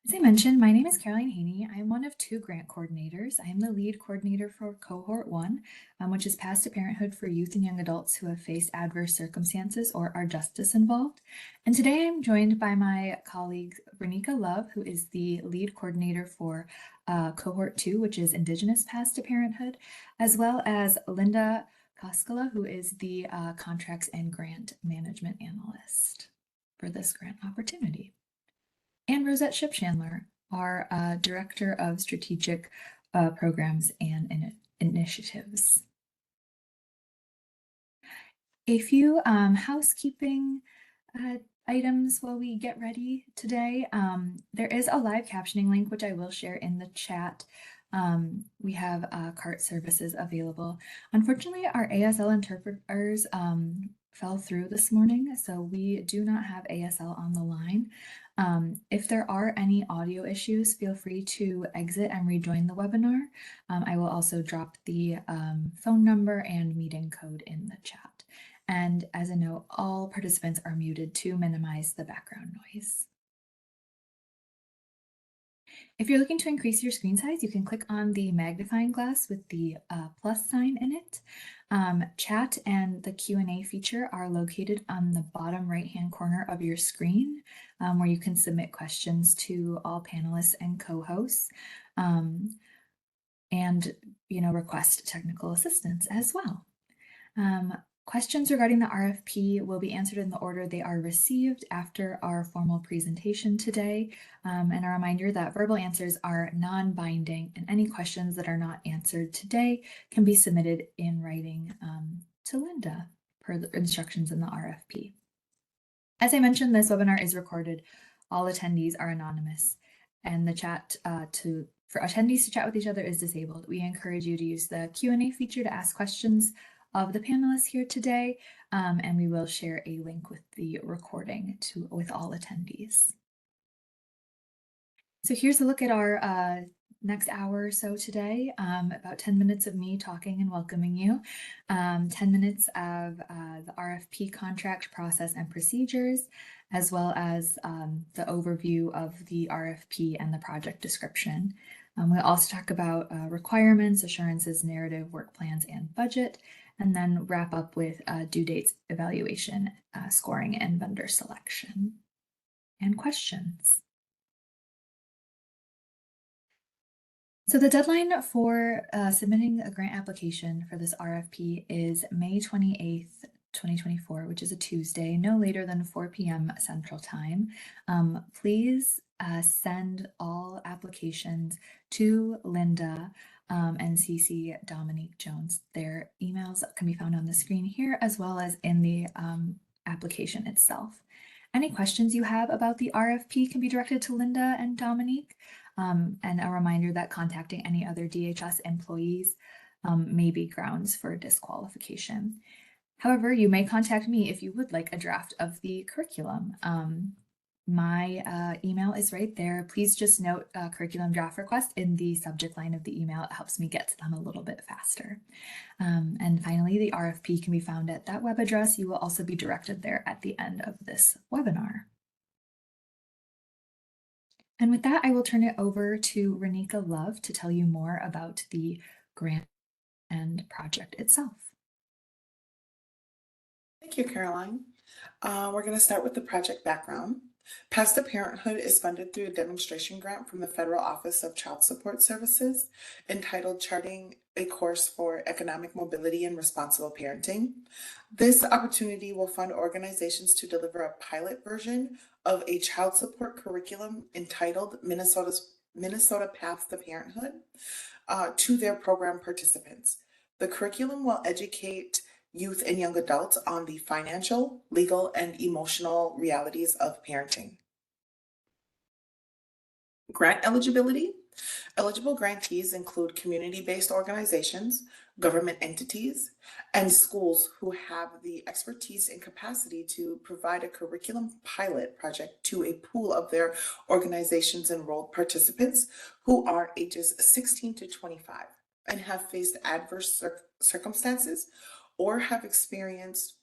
As I mentioned, my name is Caroline Haney. I'm one of two grant coordinators. I am the lead coordinator for Cohort 1, which is Path to Parenthood for youth and young adults who have faced adverse circumstances or are justice involved. And today I'm joined by my colleague, Renika Love, who is the lead coordinator for Cohort 2, which is Indigenous Paths to Parenthood, as well as Linda Koskela, who is the Contracts and Grant Management Analyst for this grant opportunity. And Rosette Shipchandler, our Director of Strategic Programs and Initiatives. A few housekeeping items while we get ready today. There is a live captioning link, which I will share in the chat. We have CART services available. Unfortunately, our ASL interpreters fell through this morning, so we do not have ASL on the line. If there are any audio issues, feel free to exit and rejoin the webinar. I will also drop the phone number and meeting code in the chat. And as a note, all participants are muted to minimize the background noise. If you're looking to increase your screen size, you can click on the magnifying glass with the plus sign in it. Chat and the Q&A feature are located on the bottom right-hand corner of your screen, where you can submit questions to all panelists and co-hosts, and request technical assistance as well. Questions regarding the RFP will be answered in the order they are received after our formal presentation today. And a reminder that verbal answers are non-binding, and any questions that are not answered today can be submitted in writing to Linda per the instructions in the RFP. As I mentioned, this webinar is recorded. All attendees are anonymous, and the chat for attendees to chat with each other is disabled. We encourage you to use the Q&A feature to ask questions of the panelists here today, and we will share a link with the recording with all attendees. So here's a look at our next hour or so today. About 10 minutes of me talking and welcoming you, 10 minutes of the RFP contract process and procedures, as well as the overview of the RFP and the project description. We'll also talk about requirements, assurances, narrative, work plans, and budget, and then wrap up with due dates, evaluation, scoring, and vendor selection, and questions. So the deadline for submitting a grant application for this RFP is May 28th, 2024, which is a Tuesday, no later than 4 p.m. Central Time. Please send all applications to Linda and CC Dominique Jones. Their emails can be found on the screen here, as well as in the application itself. Any questions you have about the RFP can be directed to Linda and Dominique. And a reminder that contacting any other DHS employees may be grounds for disqualification. However, you may contact me if you would like a draft of the curriculum. My email is right there. Please just note curriculum draft request in the subject line of the email. It helps me get to them a little bit faster. And finally, the RFP can be found at that web address. You will also be directed there at the end of this webinar. And with that, I will turn it over to Renika Love to tell you more about the grant and project itself. Thank you, Caroline. We're going to start with the project background. Path to Parenthood is funded through a demonstration grant from the Federal Office of Child Support Services entitled Charting a Course for Economic Mobility and Responsible Parenting. This opportunity will fund organizations to deliver a pilot version of a child support curriculum entitled Minnesota Path to Parenthood to their program participants. The curriculum will educate youth and young adults on the financial, legal, and emotional realities of parenting. Grant eligibility. Eligible grantees include community-based organizations, government entities, and schools who have the expertise and capacity to provide a curriculum pilot project to a pool of their organization's enrolled participants who are ages 16 to 25 and have faced adverse circumstances or have experience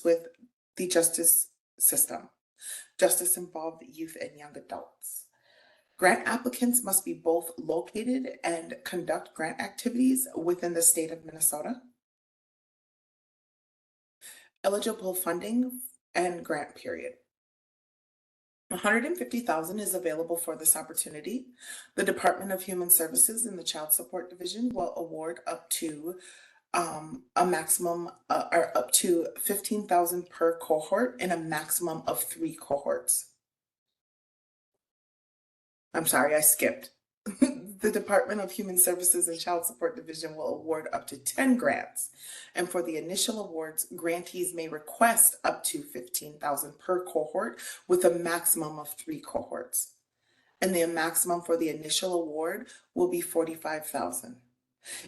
with the justice system. justice-involved youth and young adults. Grant applicants must be both located and conduct grant activities within the state of Minnesota. Eligible funding and grant period. 150,000 is available for this opportunity. The Department of Human Services in the Child Support Division will award up to a maximum or up to 15,000 per cohort in a maximum of 3 cohorts. I'm sorry, I skipped. The Department of Human Services and Child Support Division will award up to 10 grants. And for the initial awards, grantees may request up to 15,000 per cohort with a maximum of 3 cohorts. And the maximum for the initial award will be 45,000.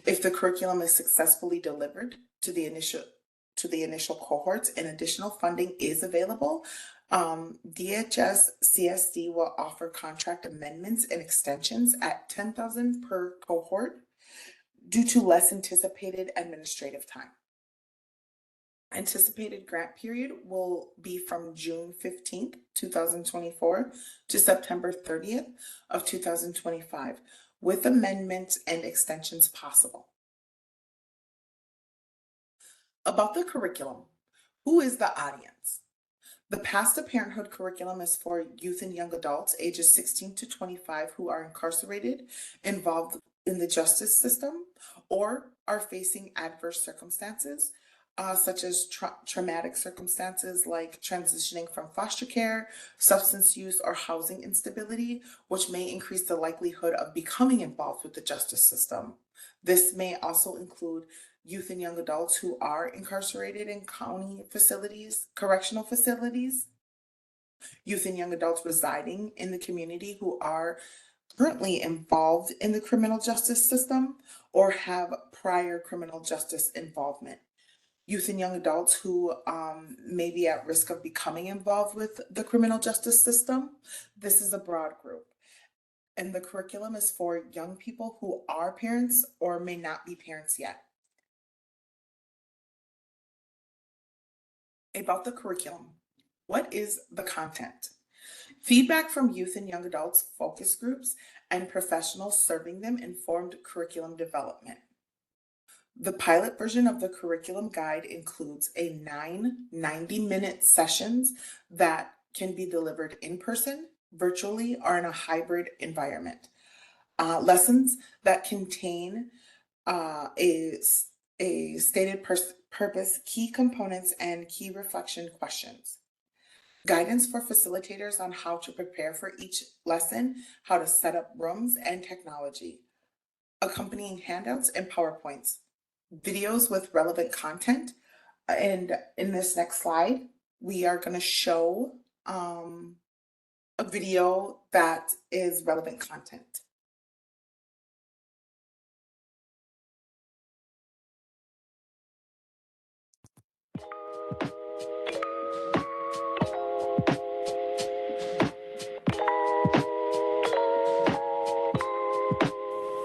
If the curriculum is successfully delivered to the initial cohorts and additional funding is available, DHS CSD will offer contract amendments and extensions at 10,000 per cohort due to less anticipated administrative time. Anticipated grant period will be from June 15th, 2024 to September 30th of 2025, with amendments and extensions possible. About the curriculum, who is the audience? The Path to Parenthood curriculum is for youth and young adults ages 16 to 25 who are incarcerated, involved in the justice system, or are facing adverse circumstances, such as traumatic circumstances like transitioning from foster care, substance use, or housing instability, which may increase the likelihood of becoming involved with the justice system. This may also include youth and young adults who are incarcerated in county facilities, correctional facilities, youth and young adults residing in the community who are currently involved in the criminal justice system or have prior criminal justice involvement. Youth and young adults who may be at risk of becoming involved with the criminal justice system. This is a broad group. And the curriculum is for young people who are parents or may not be parents yet. About the curriculum, what is the content? Feedback from youth and young adults, focus groups, and professionals serving them informed curriculum development. The pilot version of the curriculum guide includes 9 90-minute sessions that can be delivered in person, virtually, or in a hybrid environment. Lessons that contain a stated purpose, key components, and key reflection questions. Guidance for facilitators on how to prepare for each lesson, how to set up rooms and technology. Accompanying handouts and PowerPoints. Videos with relevant content. And in this next slide, we are going to show a video that is relevant content.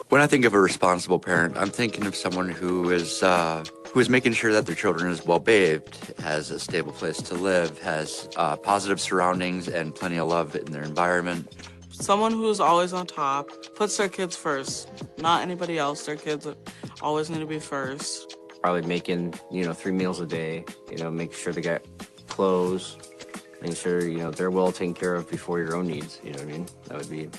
When I think of a responsible parent, I'm thinking of someone who is making sure that their children is well behaved, has a stable place to live, has positive surroundings and plenty of love in their environment. Someone who's always on top, puts their kids first, not anybody else. Their kids always need to be first. Probably making, 3 meals a day, make sure they get clothes, making sure, they're well taken care of before your own needs, you know what I mean? That would be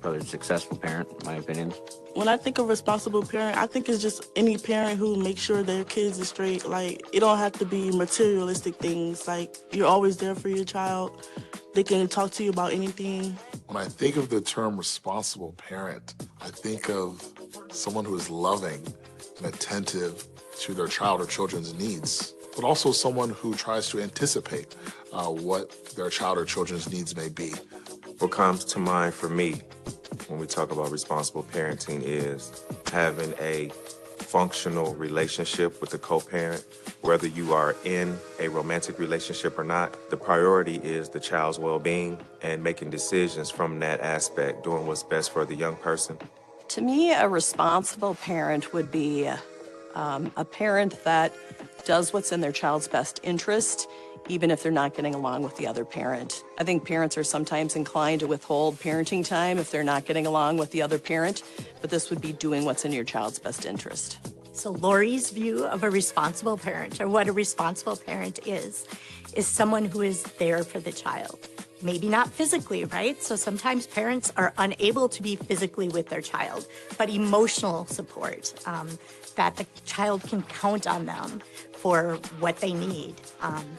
probably a successful parent, in my opinion. When I think of responsible parent, I think it's just any parent who makes sure their kids are straight. Like, it don't have to be materialistic things. Like, you're always there for your child. They can talk to you about anything. When I think of the term responsible parent, I think of someone who is loving and attentive to their child or children's needs, but also someone who tries to anticipate what their child or children's needs may be. What comes to mind for me when we talk about responsible parenting is having a functional relationship with the co-parent. Whether you are in a romantic relationship or not, the priority is the child's well-being and making decisions from that aspect, doing what's best for the young person. To me, a responsible parent would be a parent that does what's in their child's best interest even if they're not getting along with the other parent. I think parents are sometimes inclined to withhold parenting time if they're not getting along with the other parent, but this would be doing what's in your child's best interest. So Lori's view of a responsible parent, or what a responsible parent is someone who is there for the child. Maybe not physically, right? So sometimes parents are unable to be physically with their child, but emotional support, that the child can count on them for what they need,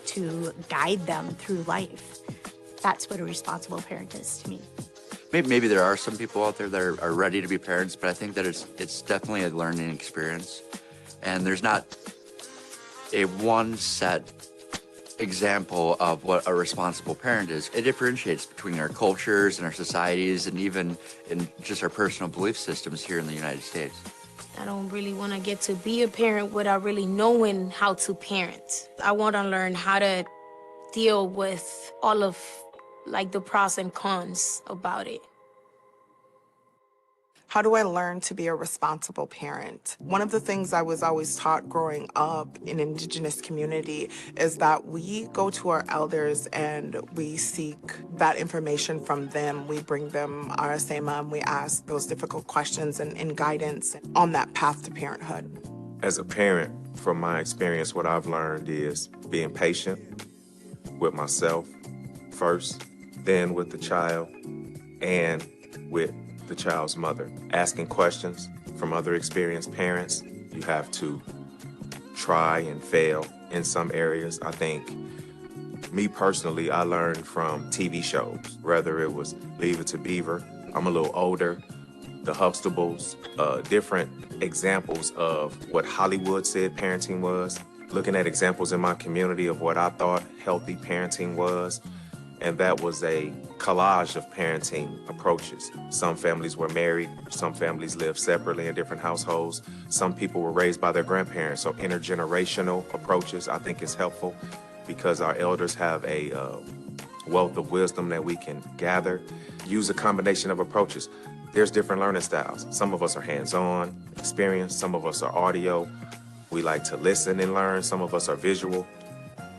to guide them through life. That's what a responsible parent is to me. Maybe there are some people out there that are ready to be parents, but I think that it's definitely a learning experience. And there's not a one set example of what a responsible parent is. It differentiates between our cultures and our societies and even in just our personal belief systems here in the United States. I don't really want to get to be a parent without really knowing how to parent. I want to learn how to deal with all of like the pros and cons about it. How do I learn to be a responsible parent? One of the things I was always taught growing up in Indigenous community is that we go to our elders and we seek that information from them. We bring them our sema and we ask those difficult questions and guidance on that path to parenthood. As a parent, from my experience, what I've learned is being patient with myself first, then with the child, and with the child's mother. Asking questions from other experienced parents. You have to try and fail in some areas. I think, me personally, I learned from TV shows, whether it was Leave It to Beaver, I'm a little older, The Huxtables, different examples of what Hollywood said parenting was, looking at examples in my community of what I thought healthy parenting was. And that was a collage of parenting approaches. Some families were married, some families lived separately in different households. Some people were raised by their grandparents. So intergenerational approaches I think is helpful because our elders have a wealth of wisdom that we can gather. Use a combination of approaches. There's different learning styles. Some of us are hands-on, experience. Some of us are audio. We like to listen and learn. Some of us are visual.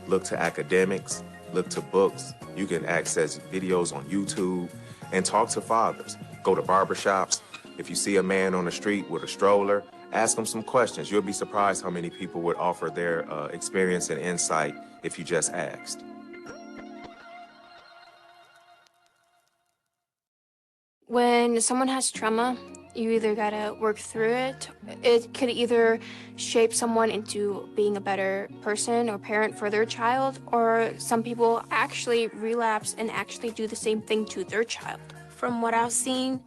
Look to academics. Look to books. You can access videos on YouTube and talk to fathers. Go to barbershops. If you see a man on the street with a stroller, ask him some questions. You'll be surprised how many people would offer their experience and insight if you just asked. When someone has trauma, you either gotta work through it. It could either shape someone into being a better person or parent for their child, or some people actually relapse and actually do the same thing to their child. From what I've seen,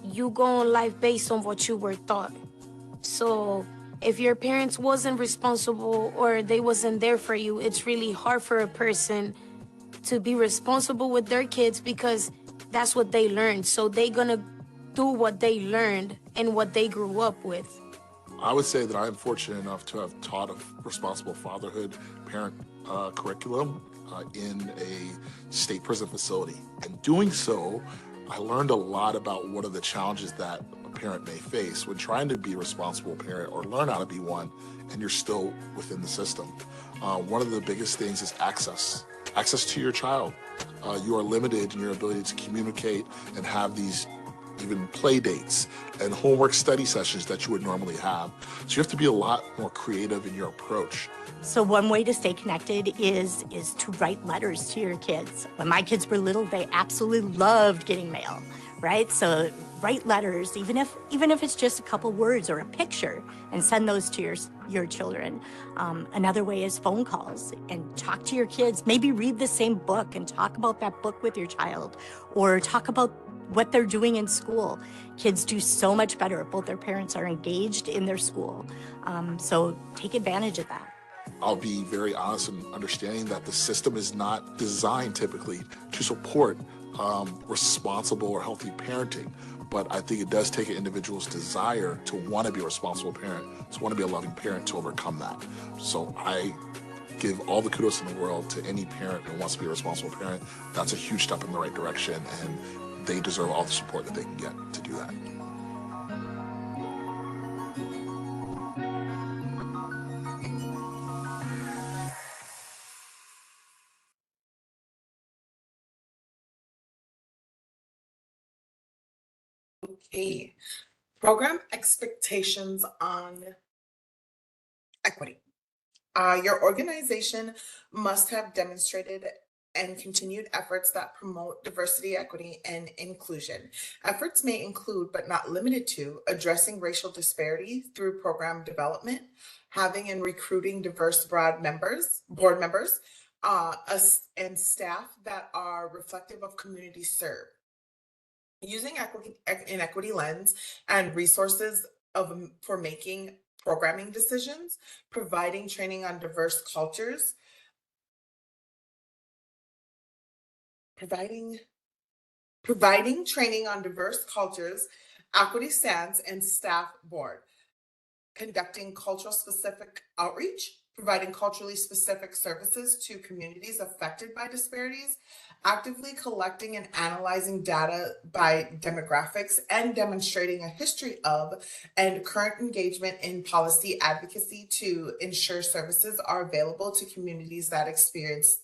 you go on life based on what you were taught. So if your parents wasn't responsible or they wasn't there for you, it's really hard for a person to be responsible with their kids because that's what they learned. So they gonna do what they learned and what they grew up with. I would say that I'm fortunate enough to have taught a responsible fatherhood parent curriculum in a state prison facility. And doing so, I learned a lot about what are the challenges that a parent may face when trying to be a responsible parent or learn how to be one, and you're still within the system. One of the biggest things is access to your child. You are limited in your ability to communicate and have these even play dates and homework study sessions that you would normally have. So you have to be a lot more creative in your approach. So one way to stay connected is to write letters to your kids. When my kids were little, they absolutely loved getting mail, right? So write letters, even if it's just a couple words or a picture, and send those to your children. Another way is phone calls and talk to your kids. Maybe read the same book and talk about that book with your child, or talk about what they're doing in school. Kids do so much better if both their parents are engaged in their school. So take advantage of that. I'll be very honest in understanding that the system is not designed typically to support responsible or healthy parenting. But I think it does take an individual's desire to want to be a responsible parent, to want to be a loving parent to overcome that. So I give all the kudos in the world to any parent who wants to be a responsible parent. That's a huge step in the right direction, and they deserve all the support that they can get to do that. Okay. Program expectations on equity. Your organization must have demonstrated and continued efforts that promote diversity, equity, and inclusion. Efforts may include, but not limited to, addressing racial disparity through program development, having and recruiting diverse board members, and staff that are reflective of communities served. Using equity lens and resources for making programming decisions, providing training on diverse cultures, providing training on diverse cultures, equity stands and staff board, conducting cultural specific outreach, providing culturally specific services to communities affected by disparities, actively collecting and analyzing data by demographics, and demonstrating a history of and current engagement in policy advocacy to ensure services are available to communities that experience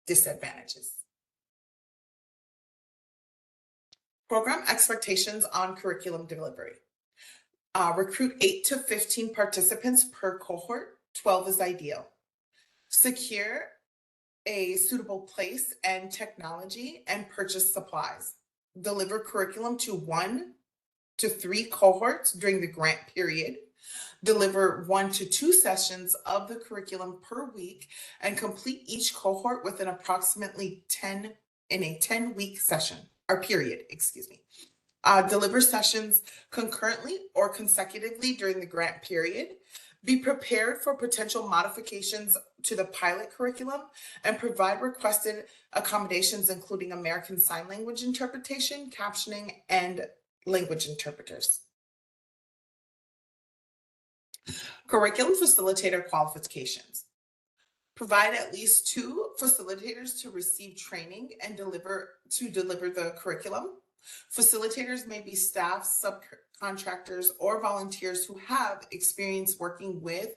disadvantages. Program expectations on curriculum delivery. Recruit 8 to 15 participants per cohort, 12 is ideal. Secure a suitable place and technology and purchase supplies. Deliver curriculum to 1 to 3 cohorts during the grant period. Deliver 1 to 2 sessions of the curriculum per week and complete each cohort within approximately 10-week session or period, excuse me. Deliver sessions concurrently or consecutively during the grant period. Be prepared for potential modifications to the pilot curriculum and provide requested accommodations, including American Sign Language interpretation, captioning, and language interpreters. Curriculum facilitator qualifications. Provide at least 2 facilitators to receive training and deliver the curriculum. Facilitators may be staff, subcontractors, or volunteers who have experience working with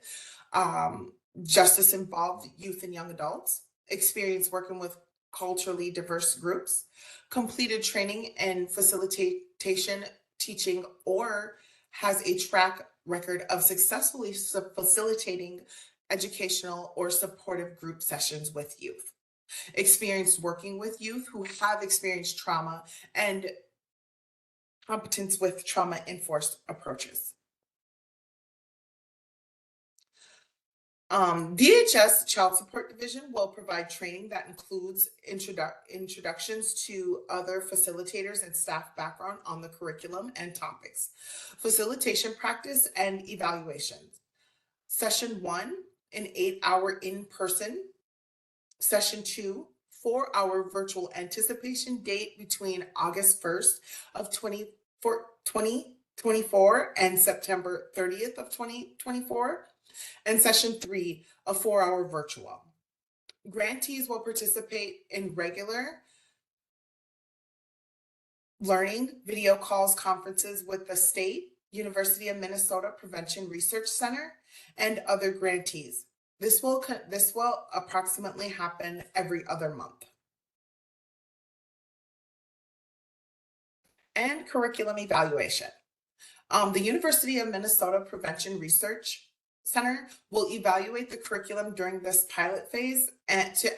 justice-involved youth and young adults, experience working with culturally diverse groups, completed training and facilitation, teaching, or has a track record of successfully facilitating educational or supportive group sessions with youth. Experience working with youth who have experienced trauma and competence with trauma-enforced approaches. DHS Child Support Division will provide training that includes introductions to other facilitators and staff background on the curriculum and topics, facilitation practice and evaluations. Session 1, an 8-hour in-person. Session 2, 4-hour virtual anticipation date between August 1st of 2024 and September 30th of 2024. And session 3, a 4-hour virtual. Grantees will participate in regular learning, video calls, conferences with the state, University of Minnesota Prevention Research Center, and other grantees. This will approximately happen every other month. And curriculum evaluation. The University of Minnesota Prevention Research Center will evaluate the curriculum during this pilot phase and to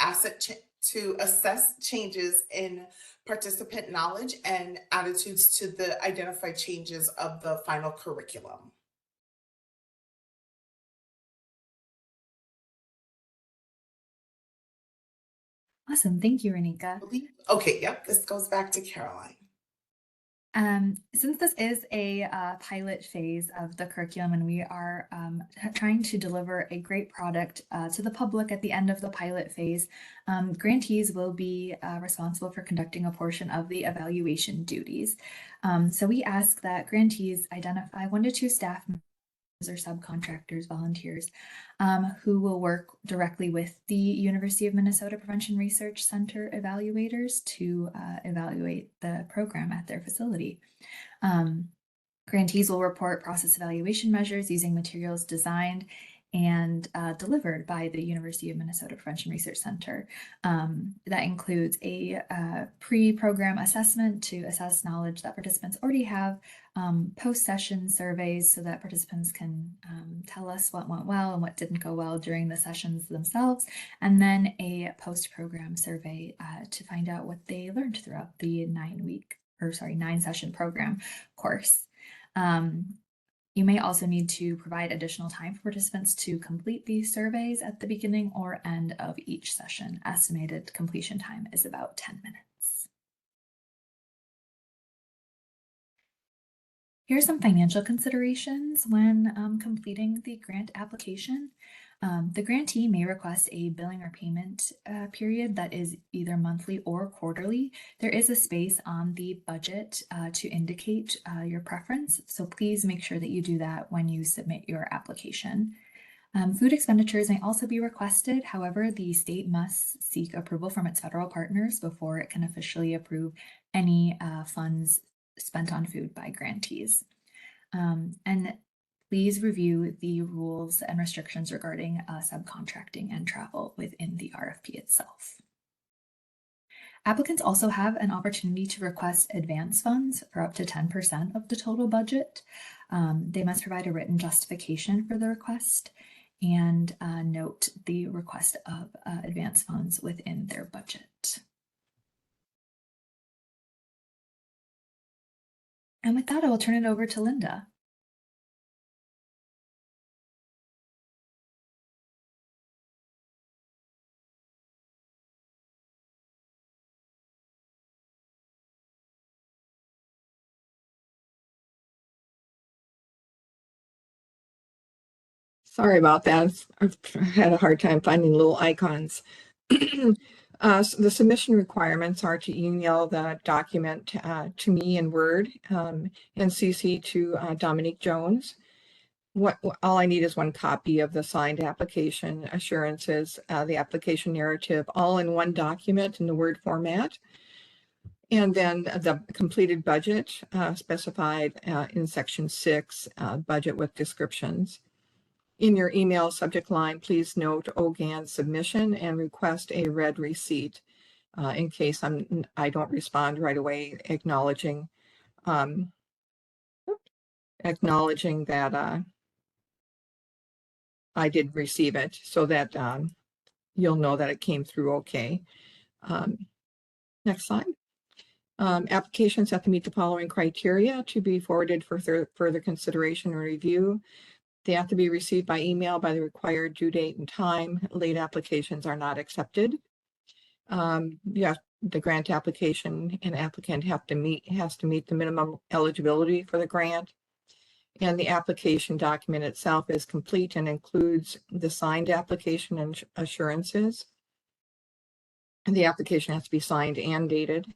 assess changes in participant knowledge and attitudes to the identified changes of the final curriculum. Awesome. Thank you, Renika. Okay, yep, this goes back to Caroline. Since this is a pilot phase of the curriculum and we are trying to deliver a great product to the public at the end of the pilot phase, grantees will be responsible for conducting a portion of the evaluation duties. So we ask that grantees identify 1 to 2 staff members or subcontractors, volunteers, who will work directly with the University of Minnesota Prevention Research Center evaluators to evaluate the program at their facility. Grantees will report process evaluation measures using materials designed and delivered by the University of Minnesota Prevention Research Center. That includes a pre-program assessment to assess knowledge that participants already have, post-session surveys so that participants can tell us what went well and what didn't go well during the sessions themselves, and then a post-program survey to find out what they learned throughout the 9-session program course. You may also need to provide additional time for participants to complete these surveys at the beginning or end of each session. Estimated completion time is about 10 minutes. Here are some financial considerations when completing the grant application. The grantee may request a billing or payment period that is either monthly or quarterly. There is a space on the budget to indicate your preference, so please make sure that you do that when you submit your application. Food expenditures may also be requested. However, the state must seek approval from its federal partners before it can officially approve any funds spent on food by grantees. And please review the rules and restrictions regarding subcontracting and travel within the RFP itself. Applicants also have an opportunity to request advance funds for up to 10% of the total budget. They must provide a written justification for the request and note the request of advance funds within their budget. And with that, I will turn it over to Linda. Sorry about that. I've had a hard time finding little icons. So the submission requirements are to email the document to me in Word and CC to Dominique Jones. All I need is one copy of the signed application assurances, the application narrative, all in one document in the Word format. And then the completed budget specified in section 6, budget with descriptions. In your email subject line, please note OGAN submission and request a read receipt in case I don't respond right away, acknowledging that I did receive it, so that you'll know that it came through okay. Next slide. Applications have to meet the following criteria to be forwarded for further consideration and review. They have to be received by email by the required due date and time. Late applications are not accepted. The grant application and applicant has to meet the minimum eligibility for the grant. And the application document itself is complete and includes the signed application and assurances. And the application has to be signed and dated.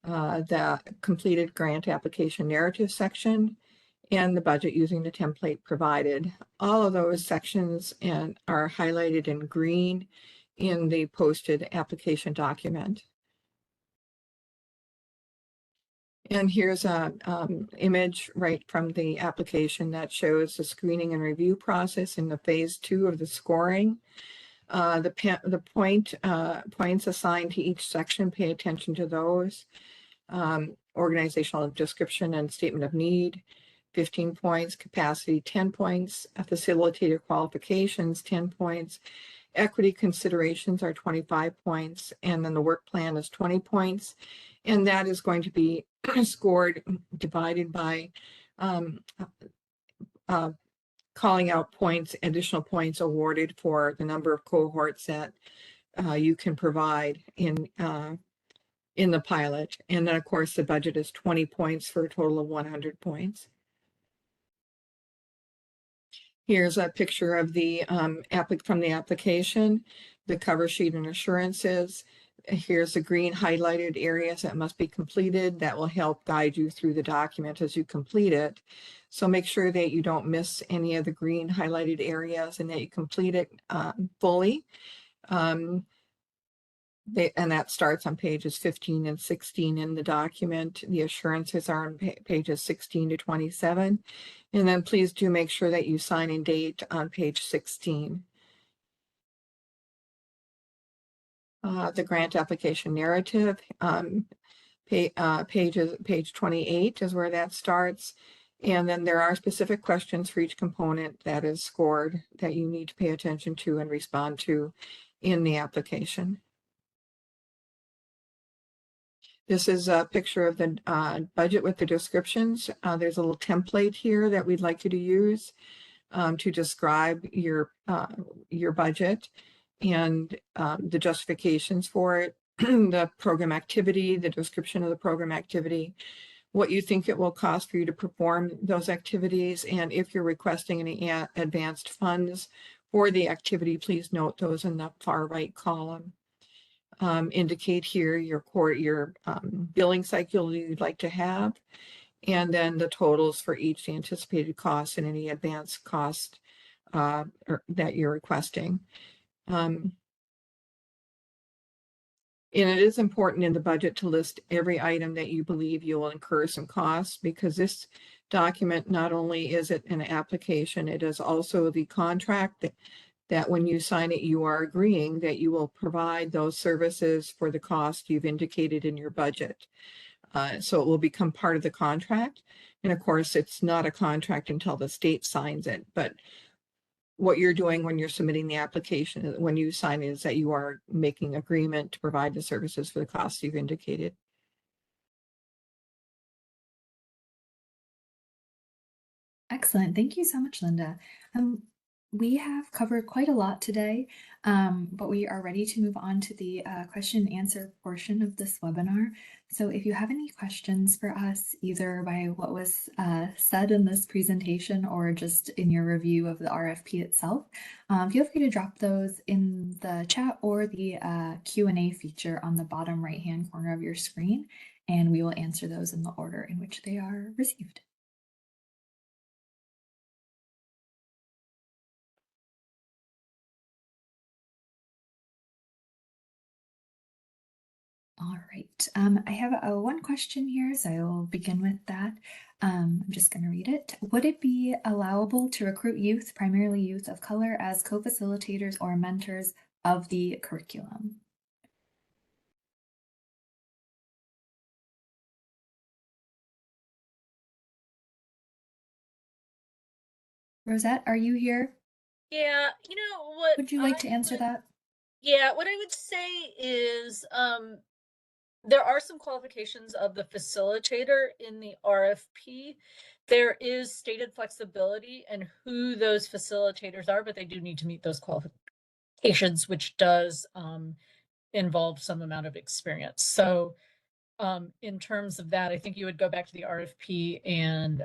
The completed grant application narrative section, and the budget using the template provided. All of those sections are highlighted in green in the posted application document. And here's an image right from the application that shows the screening and review process in the phase 2 of the scoring. The points assigned to each section, pay attention to those. Organizational description and statement of need, 15 points, capacity, 10 points, facilitator qualifications, 10 points, equity considerations are 25 points, and then the work plan is 20 points. And that is going to be scored, divided by calling out points, additional points awarded for the number of cohorts that you can provide in the pilot. And then of course the budget is 20 points for a total of 100 points. Here's a picture of the from the application, the cover sheet and assurances. Here's the green highlighted areas that must be completed. That will help guide you through the document as you complete it. So make sure that you don't miss any of the green highlighted areas and that you complete it fully. And that starts on pages 15 and 16 in the document. The assurances are on pages 16 to 27. And then please do make sure that you sign and date on page 16. The grant application narrative, page 28 is where that starts. And then there are specific questions for each component that is scored that you need to pay attention to and respond to in the application. This is a picture of the budget with the descriptions. There's a little template here that we'd like you to use to describe your budget and the justifications for it, the program activity, the description of the program activity, what you think it will cost for you to perform those activities, and if you're requesting any advanced funds for the activity, please note those in the far right column. Indicate here your billing cycle you'd like to have, and then the totals for each anticipated cost and any advanced cost that you're requesting. And it is important in the budget to list every item that you believe you will incur some costs, because this document, not only is it an application, it is also the contract that when you sign it, you are agreeing that you will provide those services for the cost you've indicated in your budget. So it will become part of the contract. And of course, it's not a contract until the state signs it. But what you're doing when you're submitting the application, when you sign it, is that you are making agreement to provide the services for the costs you've indicated. Excellent. Thank you so much, Linda. We have covered quite a lot today, but we are ready to move on to the question and answer portion of this webinar. So if you have any questions for us, either by what was said in this presentation or just in your review of the RFP itself, feel free to drop those in the chat or the Q&A feature on the bottom right-hand corner of your screen, and we will answer those in the order in which they are received. All right, I have one question here, so I will begin with that. I'm just going to read it. Would it be allowable to recruit youth, primarily youth of color, as co-facilitators or mentors of the curriculum? Rosette, are you here? Yeah, you know what? Would you like to answer that? Yeah, what I would say is there are some qualifications of the facilitator in the RFP. There is stated flexibility in who those facilitators are, but they do need to meet those qualifications, which does involve some amount of experience. So in terms of that, I think you would go back to the RFP and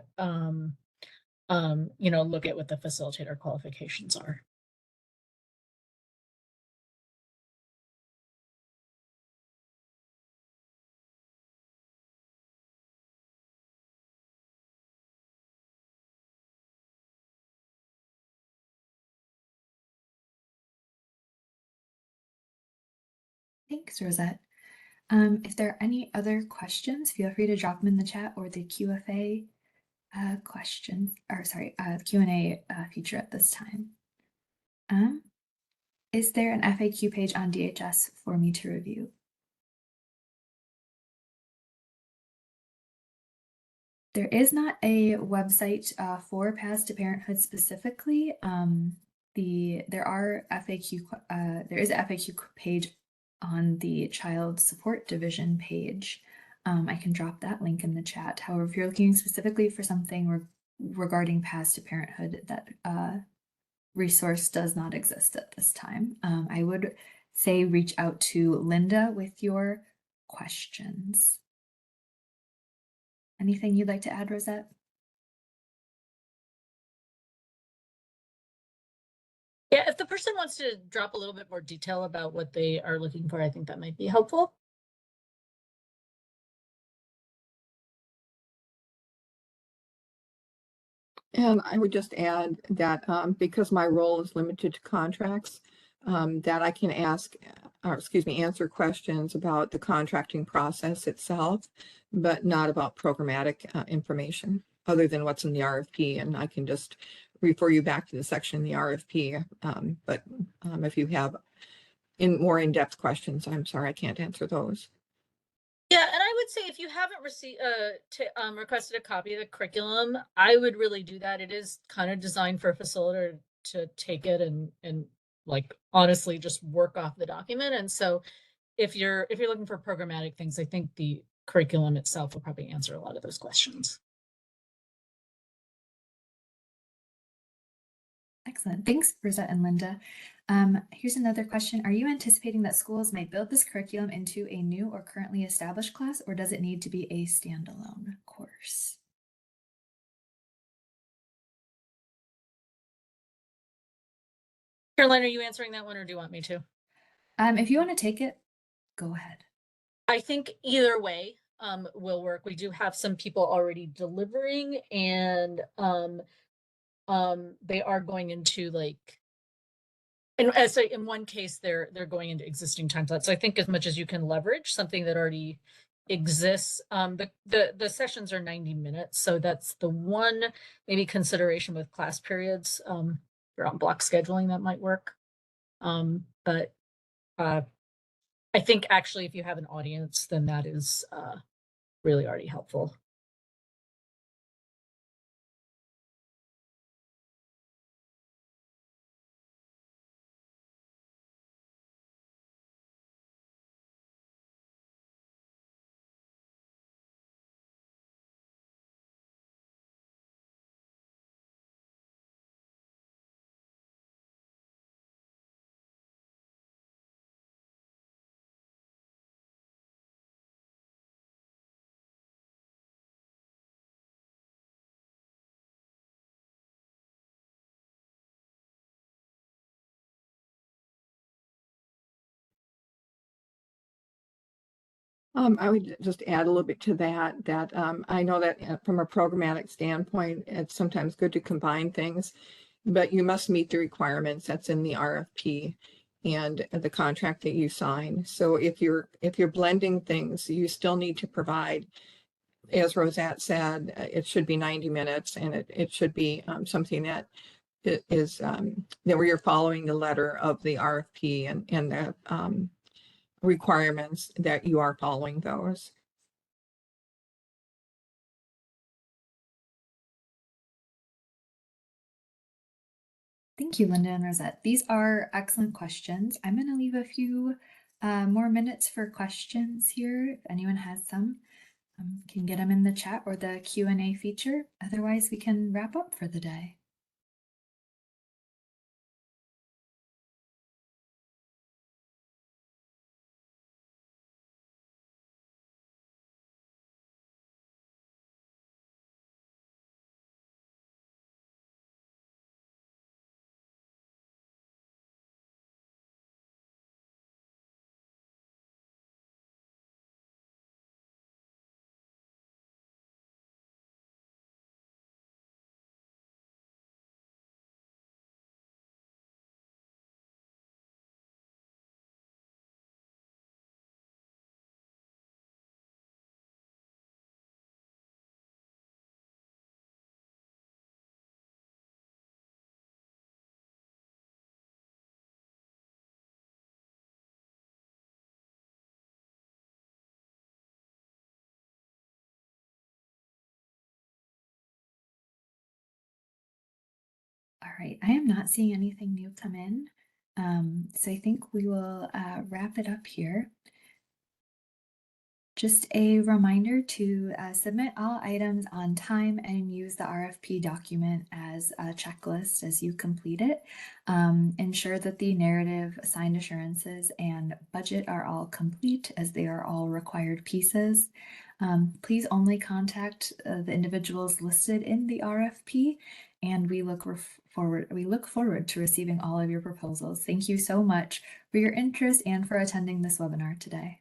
you know, look at what the facilitator qualifications are. Thanks, Rosette. If there are any other questions, feel free to drop them in the chat or the QFA questions, or sorry, Q&A feature at this time. Is there an FAQ page on DHS for me to review? There is not a website for Paths to Parenthood specifically. There is a FAQ page on the Child Support Division page. I can drop that link in the chat. However, if you're looking specifically for something regarding Paths to Parenthood, that resource does not exist at this time. I would say reach out to Linda with your questions. Anything you'd like to add, Rosette? Yeah, if the person wants to drop a little bit more detail about what they are looking for, I think that might be helpful. And I would just add that because my role is limited to contracts, that I can ask answer questions about the contracting process itself, but not about programmatic information other than what's in the RFP. And I can just refer you back to the section in the RFP. But if you have more in-depth questions, I'm sorry, I can't answer those. Yeah, and I would say if you haven't received requested a copy of the curriculum, I would really do that. It is kind of designed for a facilitator to take it and like honestly just work off the document. And so if you're looking for programmatic things, I think the curriculum itself will probably answer a lot of those questions. Excellent. Thanks, Brizette and Linda. Here's another question. Are you anticipating that schools may build this curriculum into a new or currently established class, or does it need to be a standalone course? Caroline, are you answering that one or do you want me to? If you want to take it, go ahead. I think either way will work. We do have some people already delivering and they are going into like, and so in one case they're going into existing time slots. So I think as much as you can leverage something that already exists, the sessions are 90 minutes. So that's the one maybe consideration with class periods. If you're on block scheduling, that might work. But I think actually if you have an audience, then that is really already helpful. I would just add a little bit to that, I know that from a programmatic standpoint, it's sometimes good to combine things, but you must meet the requirements that's in the RFP and the contract that you sign. So if you're blending things, you still need to provide, as Rosette said, it should be 90 minutes and it should be something that is that where you're following the letter of the RFP and the requirements that you are following those. Thank you, Linda and Rosette. These are excellent questions. I'm going to leave a few more minutes for questions here. If anyone has some, can get them in the chat or the Q&A feature. Otherwise, we can wrap up for the day. All right, I am not seeing anything new come in. So I think we will wrap it up here. Just a reminder to submit all items on time and use the RFP document as a checklist as you complete it. Ensure that the narrative, assigned assurances, and budget are all complete as they are all required pieces. Please only contact the individuals listed in the RFP, and we look forward to receiving all of your proposals. Thank you so much for your interest and for attending this webinar today.